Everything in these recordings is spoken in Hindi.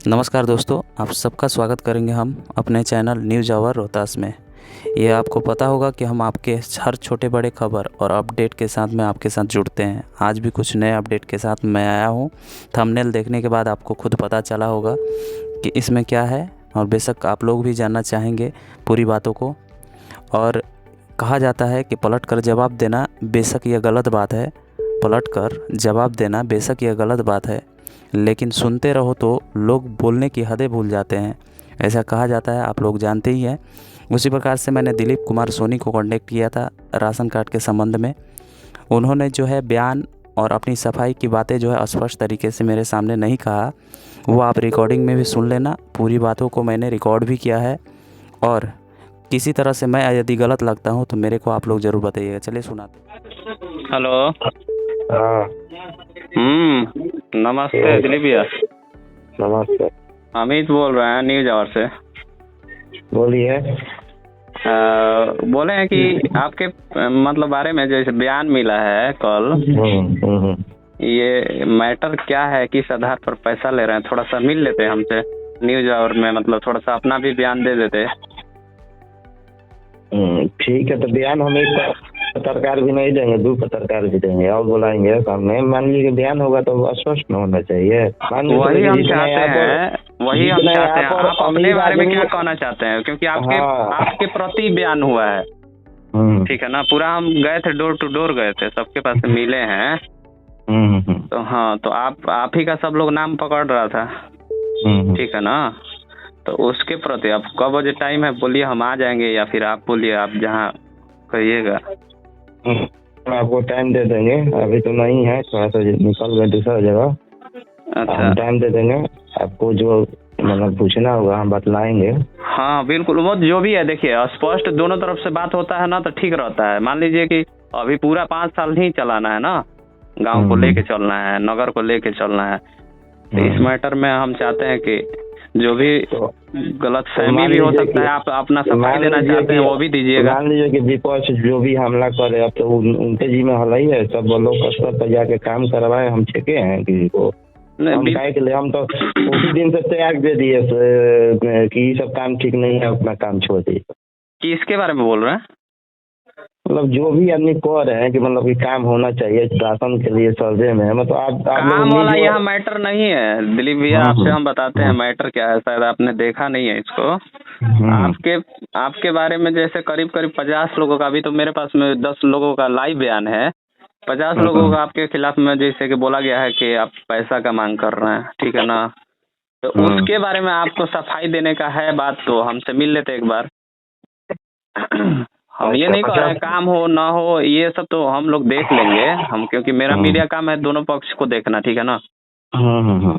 नमस्कार दोस्तों, आप सबका स्वागत करेंगे हम अपने चैनल न्यूज़ आवर रोहतास में। ये आपको पता होगा कि हम आपके हर छोटे बड़े खबर और अपडेट के साथ में आपके साथ जुड़ते हैं। आज भी कुछ नए अपडेट के साथ मैं आया हूँ। थंबनेल देखने के बाद आपको खुद पता चला होगा कि इसमें क्या है, और बेशक आप लोग भी जानना चाहेंगे पूरी बातों को। और कहा जाता है कि पलट कर जवाब देना बेशक यह गलत बात है, पलट कर जवाब देना बेशक यह गलत बात है, लेकिन सुनते रहो तो लोग बोलने की हदें भूल जाते हैं, ऐसा कहा जाता है, आप लोग जानते ही हैं। उसी प्रकार से मैंने दिलीप कुमार सोनी को कांटेक्ट किया था राशन कार्ड के संबंध में। उन्होंने जो है बयान और अपनी सफाई की बातें जो है स्पष्ट तरीके से मेरे सामने नहीं कहा। वो आप रिकॉर्डिंग में भी सुन लेना, पूरी बातों को मैंने रिकॉर्ड भी किया है। और किसी तरह से मैं यदि गलत लगता हूँ तो मेरे को आप लोग ज़रूर बताइएगा। चलिए सुनाते। हेलो। हाँ। नमस्ते दिलीप भैया। नमस्ते। अमित बोल रहे हैं न्यूज आवर से। बोलिए। बोले हैं कि आपके मतलब बारे में जैसे बयान मिला है कल, ये मैटर क्या है, किस आधार पर पैसा ले रहे हैं, थोड़ा सा मिल लेते हैं हमसे न्यूज आवर में, मतलब थोड़ा सा अपना भी बयान दे देते। ठीक है, तो बयान हम एक पत्रकार भी नहीं देंगे, 2 पत्रकार भी देंगे और बुलाएंगे सामने। मान लीजिए कि बयान होगा तो स्पष्ट न होना चाहिए। वही हम चाहते हैं, वही हम चाहते हैं। आप अपने बारे में क्या कहना चाहते हैं, क्योंकि आपके प्रति बयान हुआ है, ठीक है ना। पूरा हम गए थे, डोर टू डोर गए थे, सबके पास मिले हैं। तो हाँ, तो आप ही का सब लोग नाम पकड़ रहा था, ठीक है ना। तो उसके प्रति अब कब बजे टाइम है बोलिए, हम आ जाएंगे, या फिर आप बोलिए, आप जहाँ कहिएगा। आपको टाइम दे देंगे, अभी तो नहीं है, थोड़ा सा निकल गए दूसरा जगह। अच्छा, टाइम दे देंगे आपको, जो मतलब पूछना होगा हम बतलाएंगे। हाँ बिल्कुल, वो जो भी है देखिए, स्पष्ट दोनों तरफ से बात होता है ना तो ठीक रहता है। मान लीजिए कि अभी पूरा 5 साल ही चलाना है ना, गांव को लेके चलना है, नगर को लेके चलना है। तो इस मैटर में हम चाहते हैं कि जो भी गलत फहमी भी हो सकता है, आप अपना सफाई देना चाहते हैं वो भी दीजिएगा। मान लीजिए कि विपक्ष जो भी हमला करे, अब तो उनके जी में हल ही है। सब लोग स्तर पर जाके काम करवाए, हम छेके हैं किसी को। हम काहे के लिए, हम तो उसी दिन से त्याग दे दिए कि ये सब काम ठीक नहीं है, अपना काम छोड़ दिए। कि इसके बारे में बोल रहे हैं, मतलब जो भी आदमी कह रहे हैं कि मतलब कि काम होना चाहिए राशन के लिए सर्वे में, मतलब आप काम वाला यह मैटर नहीं है दिलीप भैया। आपसे हम बताते हैं मैटर क्या है, शायद आपने देखा नहीं है इसको। आपके बारे में जैसे करीब 50 लोगों का, अभी तो मेरे पास में 10 लोगों का लाइव बयान है। 50 लोगों का आपके खिलाफ में जैसे कि बोला गया है कि आप पैसा का मांग कर रहे हैं, ठीक है ना। तो उसके बारे में आपको सफाई देने का है बात, तो हमसे मिल लेते एक बार। हम ये नहीं कह रहे हैं काम हो ना हो, ये सब तो हम लोग देख लेंगे हम, क्योंकि मेरा मीडिया काम है दोनों पक्ष को देखना, ठीक है ना।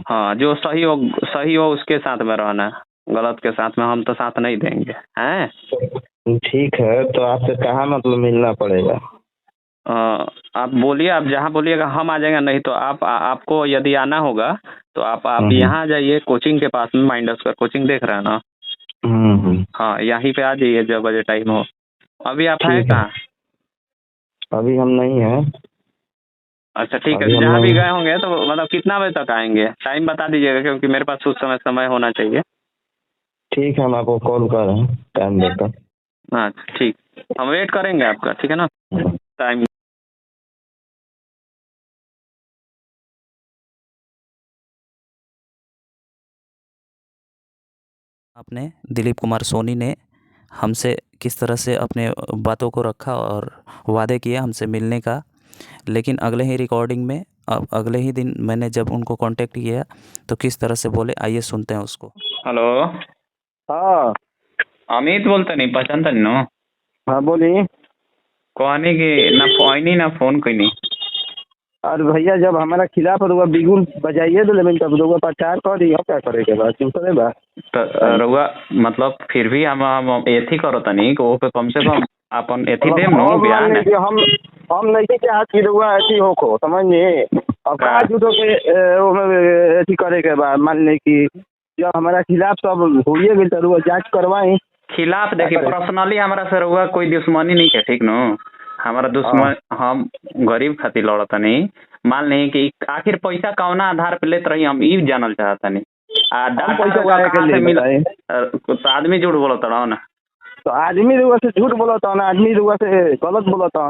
हाँ, जो सही हो उसके साथ में रहना, गलत के साथ में हम तो साथ नहीं देंगे हैं। ठीक है, तो आपसे कहाँ मतलब मिलना पड़ेगा? आप बोलिए, आप जहाँ बोलिएगा हम आ जाएंगे। नहीं तो आपको यदि आना होगा तो आप यहाँ जाइए कोचिंग के पास में, माइंडस का कोचिंग देख रहे हैं ना। हाँ, यहीं पे आ जाइए जब बजे टाइम हो। अभी आप हैं कहाँ? अभी हम नहीं हैं। अच्छा ठीक है, जहाँ भी गए होंगे तो मतलब कितना बजे तक आएंगे, टाइम बता दीजिएगा, क्योंकि मेरे पास उस समय होना चाहिए। ठीक है, हम आपको कॉल कर रहे हैं टाइम देकर। अच्छा ठीक, हम वेट करेंगे आपका, ठीक है ना। टाइम आपने दिलीप कुमार सोनी ने हमसे किस तरह से अपने बातों को रखा और वादे किए हमसे मिलने का, लेकिन अगले ही रिकॉर्डिंग में अगले ही दिन मैंने जब उनको कांटेक्ट किया तो किस तरह से बोले, आइए सुनते हैं उसको। हेलो। हाँ, अमित बोलते नहीं, पहचानता नहीं नो। हाँ बोलिए। कहनी कि ना फोन ना फोन कोई नहीं। अरे भैया, जब हमारा खिलाफ रुआ बिगुल बजाइए तो, लेकिन तब रुआ प्रचार कर रही हो, क्या करे के बाद दूसरे बात तो रुआ मतलब फिर भी हम एथी करो तनी को कम से कम अपन एथी देम नो बयान। हम नहीं चाहत कि रुआ ऐसी हो को समझिए। अब कहा झूठो के ऐसी करे के बाद मान ले कि जब हमारा खिलाफ सब होइए गई तो रुआ जांच करवाई। खिलाफ देखिए, पर्सनली हमारा से रुआ कोई दुश्मनी नहीं है, ठीक नो। हमारा दुश्मन हम गरीब खातिर लड़ता नहीं। मान नहीं कि आखिर पैसा कौना आधार पे लेते रही, हम ई जानल चाहता नहीं। डाटा कहाँ से मिला? तो आदमी झूठ बोलता रहो ना। तो आदमी रुआ से झूठ बोलता ना, आदमी रुआ से गलत बोलता।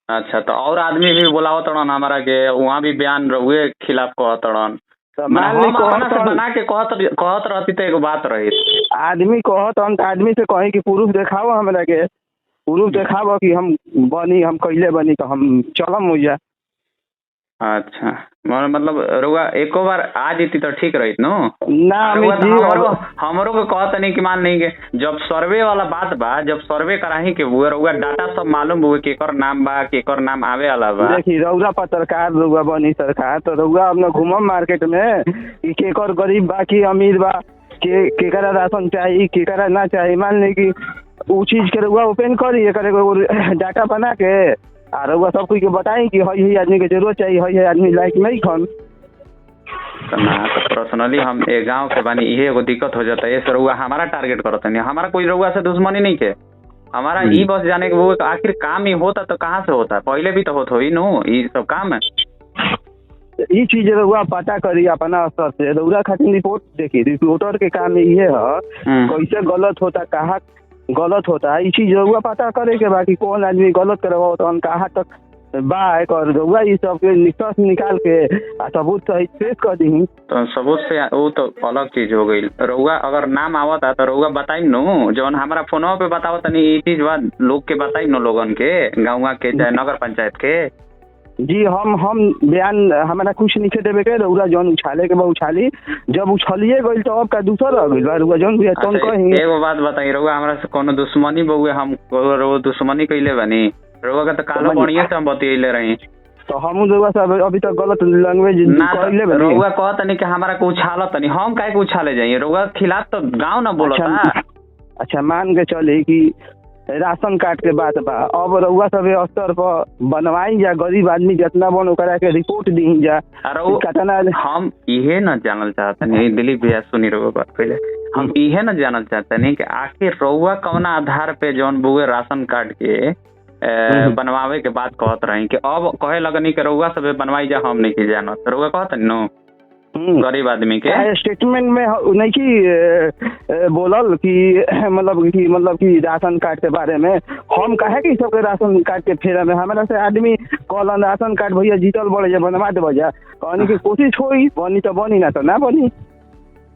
अच्छा, तो और आदमी भी बोलावत तड़न हमारा के वहाँ भी बयान रहुए खिलाफ कहत तड़न। हम अपना से बना के कहत रहती तो एगो बात रही। आदमी कहत आदमी से कहीं कि प्रूफ देखाओ हमरा के, प्रूफ देखाओ कि हम बनी, हम कैले बनी, तो हम चलम हो जा। अच्छा, मतलब रुआ एको बार आ जीती तो ठीक रही नो ना। हमरो को कहत नहीं कि मान नहीं के जब सर्वे वाला बात बा, जब सर्वे कराही के वो रुआ डाटा सब मालूम हुए केकर नाम बा, केकर नाम आवे वाला बा। देखी रउरा पत्रकार रुआ बनी सरकार, तो रुआ अपना घूमम मार्केट में कि केकर गरीब बा कि अमीर बा, केकरा राशन चाहिए केकरा ना चाहिए, मान ली कि उ चीज के रुआ ओपन करी, एक डाटा बना के और रउआ सब कोई के बताई कि हई आदमी के जरूरत चाहिए, हई आदमी लायक नहीं खन। ना तो पर्सनली हम ए गांव के बानी, इहे एगो दिक्कत हो जाता है। रउआ हमारा टारगेट करता नहीं, हमारा कोई रउआ से दुश्मनी नहीं के, हमारा ई बस जाने के वो आखिर काम ही होता तो कहाँ से होता, पहले भी तो होत हो नो ये सब काम है। ये चीज रउआ पता करी अपना स्तर से, रउआ खातिर रिपोर्ट देखी, रिपोर्टर के काम ये है कैसे गलत होता, कहाँ गलत होता है, ये चीज रउआ पता करे के बाकी कौन आदमी गलत करवा कहाँ तक बा, और रउआ ये सब के निष्कर्ष निकाल के सबूत सहित पेश कर दी। तो सबूत से वो तो अलग चीज हो गई। रउआ अगर नाम आवता तो रउआ बताई नो, जौन हमारा फोनवा पे बतावत नहीं ये चीज बात लोग के बताई नो, लोगन के गाँव के चाहे नगर पंचायत के। जी हम बयान हमारा कुछ नीचे देवे के, रउआ जौन उछाले के बा उछाली, जब उछलिए गई तो अब का दूसरा रह गई रउआ जौन भी कहीं। एगो बात बताई, रउआ हमरा से कोनो दुश्मनी बउए, हम दुश्मनी कैले बनी? रउआ का तो कालो बढ़िया से हम बतियले रही, तो हम रउआ से अभी तक गलत लैंग्वेज कैले बनी। रउआ कहत नहीं कि हमारा को उछालत नहीं, हम काहे को उछाले जाइए? रउआ खिलाफ तो गाँव ना बोलता। अच्छा मान के चले कि राशन कार्ड के बात बा, अब रउआ सब स्तर पर बनवाई जा, गरीब आदमी जितना बन ओकरा के रिपोर्ट दी जा। हम इहे न जानल चाहते नहीं, दिलीप भैया सुनी रउआ बात पहले, हम इहे न जानल चाहते नहीं कि आखिर रउआ कौना आधार पे जौन बुए राशन कार्ड के बनवावे के बात कहत रही कि अब कहे लगनी कि रउआ सब बनवाई जा, हम नहीं जानत। रउआ कहत नो गरीब आदमी के स्टेटमेंट में नहीं कि बोलल कि मतलब कि राशन कार्ड के बारे में हम कहे कि सबके राशन कार्ड के फेरा में हमारा से आदमी कहलन राशन कार्ड भैया जीतल बड़े जा बनवा दे बजा, कहनी की कोशिश होई, बनी तो बनी ना तो ना बनी।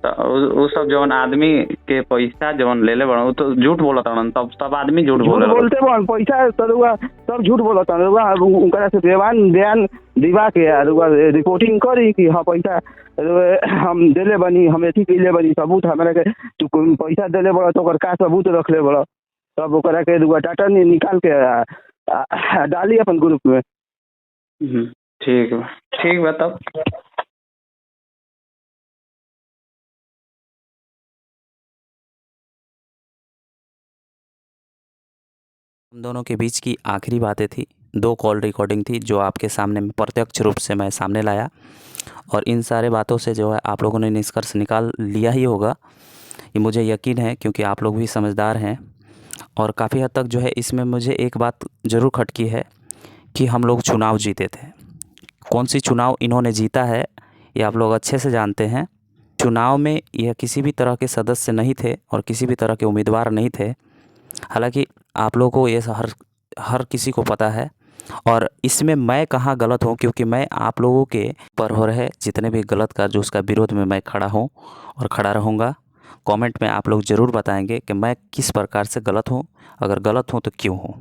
तो वो सब जौन आदमी के पैसा जौन ले ले बड़ तो झूठ बोलत हन, तब सब आदमी झूठ बोलते बन पैसा तरुआ सब झूठ बोलत हन। उनकरा से बयान दिवा के रिपोर्टिंग करी कि हाँ पैसा हम देले बनी, हम एथी कैले बनी, सबूत हमारा के तू पैसा देले बड़ा तो का सबूत रखले बड़ा, तब ओकरा के डाटा निकाल के डाली अपन ग्रुप में। ठीक बा तब। हम दोनों के बीच की आखिरी बातें थी, 2 कॉल रिकॉर्डिंग थी जो आपके सामने प्रत्यक्ष रूप से मैं सामने लाया, और इन सारे बातों से जो है आप लोगों ने निष्कर्ष निकाल लिया ही होगा, ये मुझे यकीन है, क्योंकि आप लोग भी समझदार हैं। और काफ़ी हद तक जो है इसमें मुझे एक बात ज़रूर खटकी है कि हम लोग चुनाव जीते थे। कौन सी चुनाव इन्होंने जीता है ये आप लोग अच्छे से जानते हैं। चुनाव में यह किसी भी तरह के सदस्य नहीं थे और किसी भी तरह के उम्मीदवार नहीं थे। हालांकि आप लोगों को ये हर किसी को पता है, और इसमें मैं कहाँ गलत हूँ, क्योंकि मैं आप लोगों के पर हो रहे जितने भी गलत कार्य उसका विरोध में मैं खड़ा हूँ और खड़ा रहूँगा। कमेंट में आप लोग ज़रूर बताएंगे कि मैं किस प्रकार से गलत हूँ, अगर गलत हूँ तो क्यों हूँ।